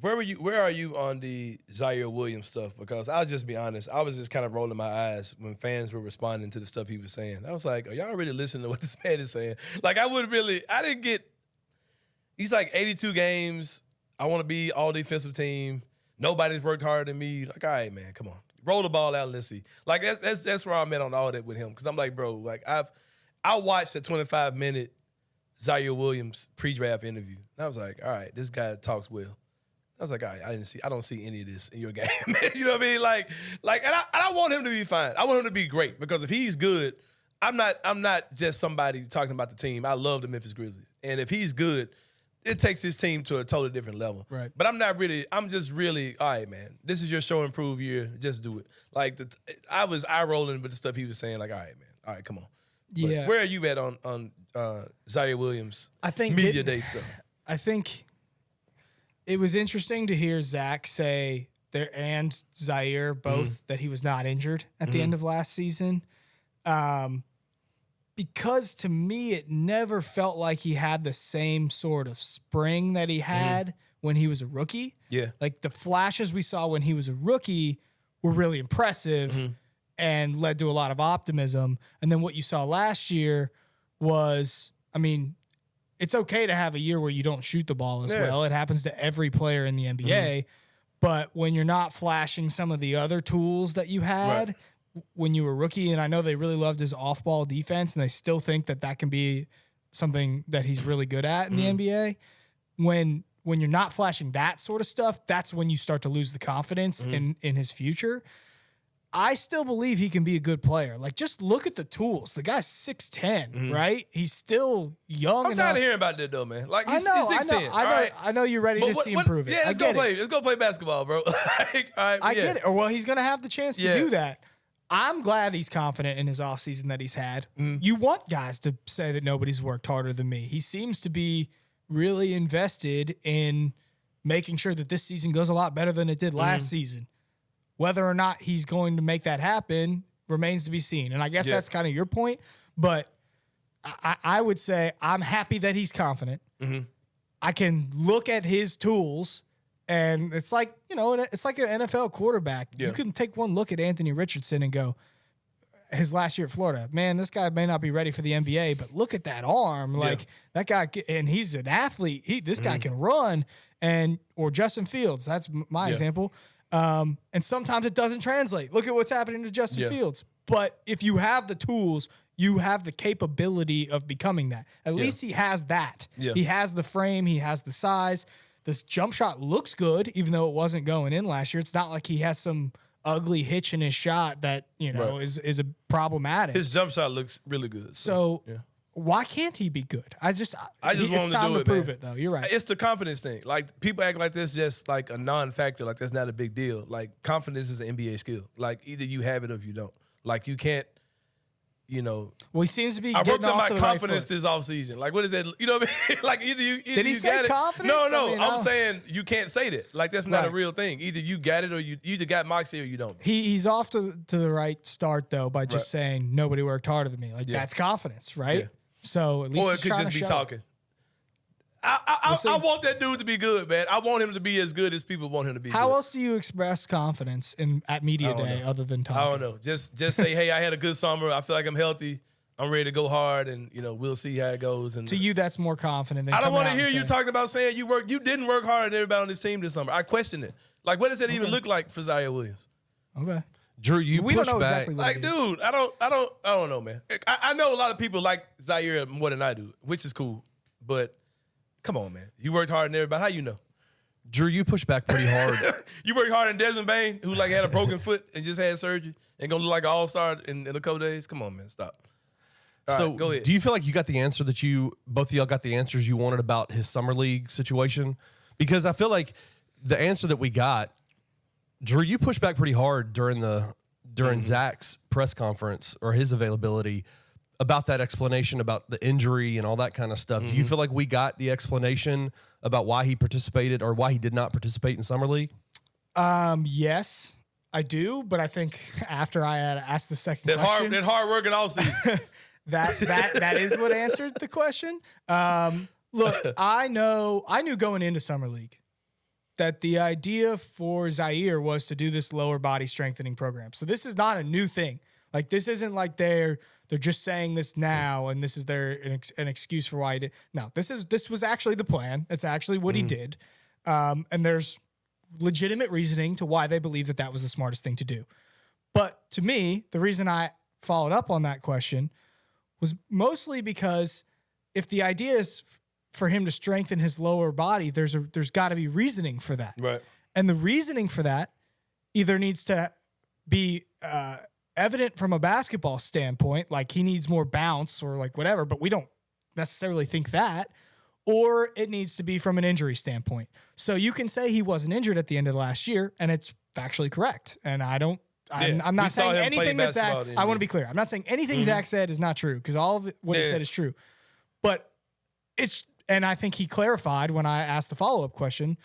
Where are you on the Ziaire Williams stuff? Because I'll just be honest, I was just kind of rolling my eyes when fans were responding to the stuff he was saying. I was like, are y'all really listening to what this man is saying? Like, I didn't get. He's like 82 games. I want to be all defensive team. Nobody's worked harder than me. Like, all right, man, come on, roll the ball out and let's see. Like that's where I'm at on all that with him. Because I'm like, bro, like I watched a 25-minute Ziaire Williams pre-draft interview. And I was like, all right, this guy talks well. I was like, all right, I don't see any of this in your game. You know what I mean? Like, and I want him to be fine. I want him to be great because if he's good, I'm not just somebody talking about the team. I love the Memphis Grizzlies, and if he's good, it takes his team to a totally different level. Right. But I'm just really, all right, man. This is your show and prove year. Just do it. Like I was eye rolling with the stuff he was saying. Like, all right, man. All right, come on. Yeah. But where are you at on Ziaire Williams? I think media day stuff. I think it was interesting to hear Zach say there and Ziaire both that he was not injured at the end of last season. Because to me, it never felt like he had the same sort of spring that he had when he was a rookie. Yeah. Like the flashes we saw when he was a rookie were really impressive and led to a lot of optimism. And then what you saw last year was, I mean, it's okay to have a year where you don't shoot the ball as well. It happens to every player in the NBA. But when you're not flashing some of the other tools that you had when you were a rookie, and I know they really loved his off-ball defense, and they still think that can be something that he's really good at in the NBA. When you're not flashing that sort of stuff, that's when you start to lose the confidence in his future. I still believe he can be a good player. Like, just look at the tools. The guy's 6'10", right? He's still young enough. I'm tired of hearing about that, though, man. Like, he's 6'10". I know you're ready to see him prove it. Yeah, let's go play basketball, bro. Like, all right, I get it. Or, well, he's going to have the chance to do that. I'm glad he's confident in his offseason that he's had. You want guys to say that nobody's worked harder than me. He seems to be really invested in making sure that this season goes a lot better than it did last season. Whether or not he's going to make that happen remains to be seen. And I guess that's kind of your point. But I would say I'm happy that he's confident. I can look at his tools, and it's like, it's like an NFL quarterback. You can take one look at Anthony Richardson and go, his last year at Florida, man, this guy may not be ready for the NBA, but look at that arm. Like, that guy, and he's an athlete. This guy can run. Or Justin Fields, that's my example. And sometimes it doesn't translate. Look at what's happening to Justin Fields. But if you have the tools, you have the capability of becoming that. At least he has that. He has the frame. He has the size. This jump shot looks good, even though it wasn't going in last year. It's not like he has some ugly hitch in his shot that, is a problematic. His jump shot looks really good. So why can't he be good? I just want him to do it, prove it, though. You're right. It's the confidence thing. Like, people act like that's just like a non-factor. Like, that's not a big deal. Like, confidence is an NBA skill. Like, either you have it or you don't. Like, you can't, Well, he seems to be I getting worked on off my the confidence right this offseason. Like, what is that? You know what I mean? Like, either you Did he say got it. confidence? No, I mean, I'm saying you can't say that. Like, that's not a Right. real thing. Either you got it or you either got moxie or you don't. He's off to the right start, though, by just saying nobody worked harder than me. Like, that's confidence, right? Yeah. So at least Or it he's could trying just to be show talking. it. I want that dude to be good, man. I want him to be as good as people want him to be. How good. else do you express confidence at media day other than talking? I don't know. Just say, hey, I had a good summer. I feel like I'm healthy. I'm ready to go hard, and we'll see how it goes. And to you, that's more confident than I don't want to hear you talking about saying you didn't work harder than everybody on this team this summer. I question it. Like, what does that even look like for Ziaire Williams? Okay, Drew, we don't know back. exactly what Like, dude, I don't know, man. I know a lot of people like Ziaire more than I do, which is cool. But come on, man. You worked harder than everybody. How you know? Drew, you push back pretty hard. You worked harder than Desmond Bain, who had a broken foot and just had surgery and gonna look like an all-star in a couple days. Come on, man. Stop. So, right, go ahead. do you feel like you got the answer that both of y'all got the answers you wanted about his summer league situation? Because I feel like the answer that we got, Drew, you pushed back pretty hard during Zach's press conference or his availability about that explanation about the injury and all that kind of stuff. Do you feel like we got the explanation about why he participated or why he did not participate in summer league? Yes, I do. But I think after I had asked the second question, that hard working offseason. That is what answered the question. Look, I knew going into summer league that the idea for Ziaire was to do this lower body strengthening program. So this is not a new thing. Like, this isn't like they're just saying this now and this is an excuse for why he did. No, this was actually the plan. It's actually what he did. And there's legitimate reasoning to why they believe that was the smartest thing to do. But to me, the reason I followed up on that question was mostly because if the idea is for him to strengthen his lower body, there's got to be reasoning for that. Right. And the reasoning for that either needs to be evident from a basketball standpoint, like he needs more bounce or like whatever, but we don't necessarily think that, or it needs to be from an injury standpoint. So you can say he wasn't injured at the end of last year, and it's factually correct. And I'm not saying anything that Zach, I want to be clear. I'm not saying anything Zach said is not true, because all of what he said is true. But and I think he clarified when I asked the follow-up question,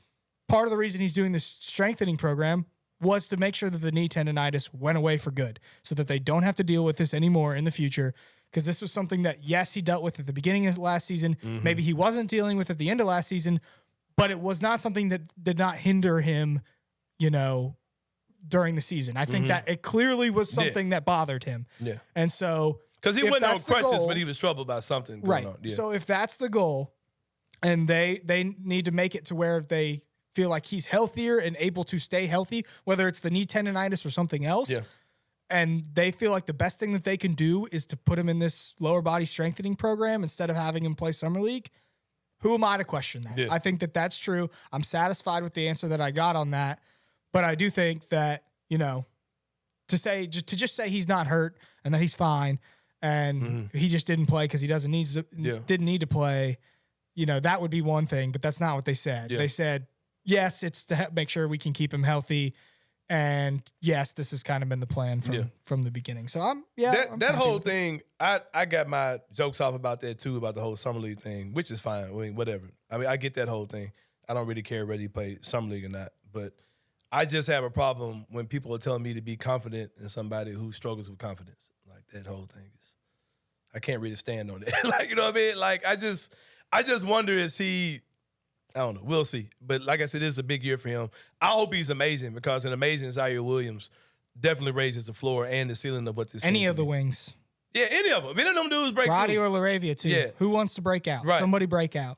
part of the reason he's doing this strengthening program was to make sure that the knee tendonitis went away for good, so that they don't have to deal with this anymore in the future. Because this was something that, yes, he dealt with at the beginning of last season. Maybe he wasn't dealing with at the end of last season, but it was not something that did not hinder him, during the season. I think that it clearly was something that bothered him. Yeah. And so, because he wasn't on crutches, but he was troubled by something going on. Yeah. So if that's the goal, and they need to make it to where they feel like he's healthier and able to stay healthy, whether it's the knee tendonitis or something else, and they feel like the best thing that they can do is to put him in this lower body strengthening program instead of having him play summer league, who am I to question that? Yeah. I think that that's true. I'm satisfied with the answer that I got on that, but I do think that, to just say he's not hurt and that he's fine and he just didn't play because he didn't need to play, that would be one thing, but that's not what they said. Yeah. They said, yes, it's to make sure we can keep him healthy. And yes, this has kind of been the plan from the beginning. So I'm that whole thing, I got my jokes off about that too, about the whole summer league thing, which is fine. I mean, whatever. I mean, I get that whole thing. I don't really care whether he played summer league or not. But I just have a problem when people are telling me to be confident in somebody who struggles with confidence. Like, that whole thing is, I can't really stand on that. Like, you know what I mean? Like, I just wonder, is he, I don't know. We'll see. But like I said, this is a big year for him. I hope he's amazing, because an amazing Ziaire Williams definitely raises the floor and the ceiling of what this any team of the can do. wings. Yeah, any of them. Any of them dudes break Roddy through. or LaRavia too. Yeah. Who wants to break out? Right. Somebody break out.